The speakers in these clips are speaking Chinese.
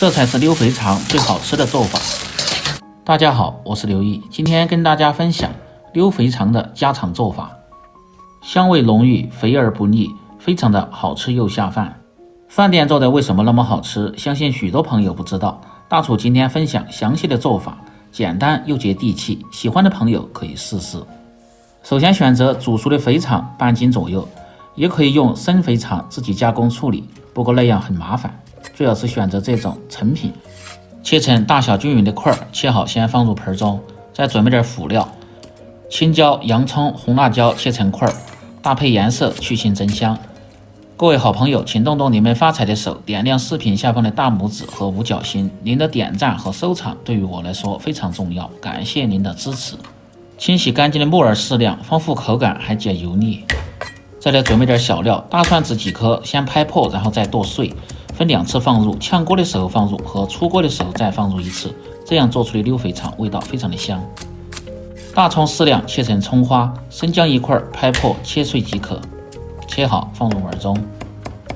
这才是溜肥肠最好吃的做法。大家好，我是刘毅，今天跟大家分享溜肥肠的家常做法，香味浓郁，肥而不腻，非常的好吃又下饭。饭店做的为什么那么好吃？相信许多朋友不知道，大厨今天分享详细的做法，简单又接地气，喜欢的朋友可以试试。首先选择煮熟的肥肠半斤左右，也可以用生肥肠自己加工处理，不过那样很麻烦，最好是选择这种成品。切成大小均匀的块，切好先放入盆中，再准备点辅料，青椒、洋葱、红辣椒切成块，搭配颜色去腥增香。各位好朋友，请动动你们发财的手，点亮视频下方的大拇指和五角星，您的点赞和收藏对于我来说非常重要，感谢您的支持。清洗干净的木耳适量，丰富口感还减油腻。再来准备点小料，大蒜子几颗，先拍破然后再剁碎，分2次放入，炝锅的时候放入和出锅的时候再放入1次，这样做出的溜肥肠味道非常的香。大葱适量切成葱花，生姜1块拍破切碎即可，切好放入碗中。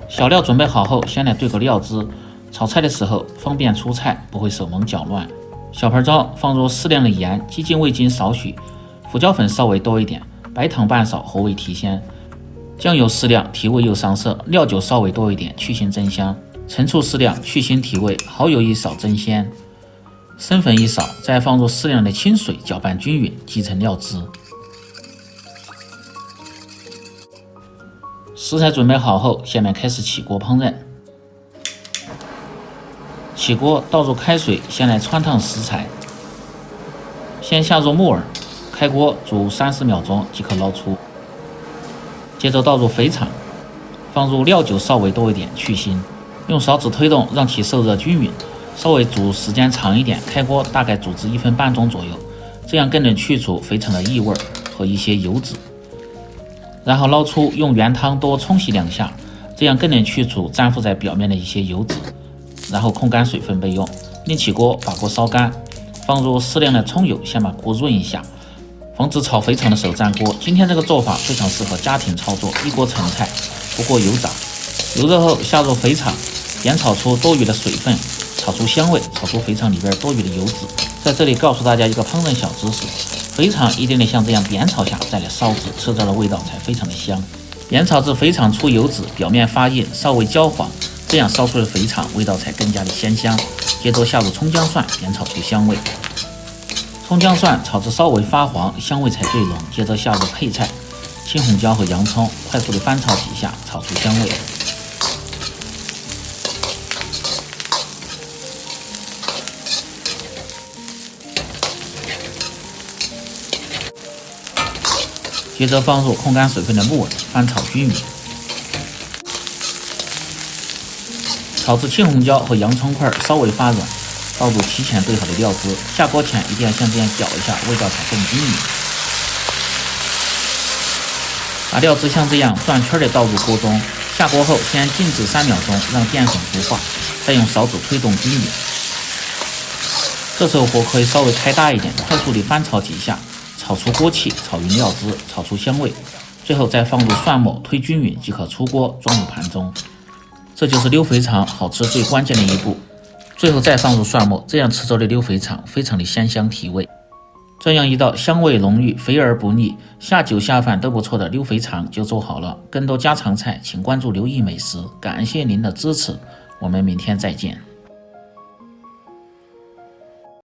小料准备好后，先来兑个料汁，炒菜的时候方便出菜，不会手忙脚乱。小盆中放入适量的盐，鸡精味精少许，胡椒粉稍微多一点，白糖半勺合味提鲜，酱油适量提味又上色，料酒稍微多一点去腥增香，陈醋适量去腥提味，蚝油1勺增鲜，生粉1勺，再放入适量的清水搅拌均匀，击成料汁。食材准备好后，下面开始起锅烹饪。起锅倒入开水，先来汆烫食材。先下入木耳，开锅煮30秒钟即可捞出。接着倒入肥肠，放入料酒稍微多一点去腥，用勺子推动让其受热均匀，稍微煮时间长一点，开锅大概煮至1分半钟左右，这样更能去除肥肠的异味和一些油脂。然后捞出，用原汤多冲洗2下，这样更能去除粘附在表面的一些油脂。然后控干水分备用。另起锅，把锅烧干，放入适量的葱油，先把锅润一下，防止炒肥肠的时候粘锅。今天这个做法非常适合家庭操作，一锅成菜，不过油炸。油热后下入肥肠，煸炒出多余的水分，炒出香味，炒出肥肠里边多余的油脂。在这里告诉大家一个烹饪小知识，肥肠一定得像这样煸炒下再来烧制，吃着的味道才非常的香。煸炒至肥肠出油脂，表面发硬，稍微焦黄，这样烧出的肥肠味道才更加的鲜香。接着下入葱姜蒜，煸炒出香味。葱姜蒜炒至稍微发黄，香味才最浓。接着下入配菜，青红椒和洋葱，快速的翻炒几下，炒出香味。接着放入控干水分的木耳，翻炒均匀。炒至青红椒和洋葱块稍微发软，倒入提前兑好的料汁。下锅前一定要像这样搅一下，味道才更均匀。把料汁像这样转圈的倒入锅中，下锅后先静止3秒钟，让淀粉糊化，再用勺子推动均匀。这时候火可以稍微开大一点，快速的翻炒几下，炒出锅气，炒匀料汁，炒出香味。最后再放入蒜末，推均匀即可出锅，装入盘中。这就是溜肥肠好吃最关键的一步。最后再放入蒜末，这样吃着的溜肥肠非常的鲜香提味。这样一道香味浓郁、肥而不腻、下酒下饭都不错的溜肥肠就做好了。更多家常菜请关注刘毅美食，感谢您的支持，我们明天再见。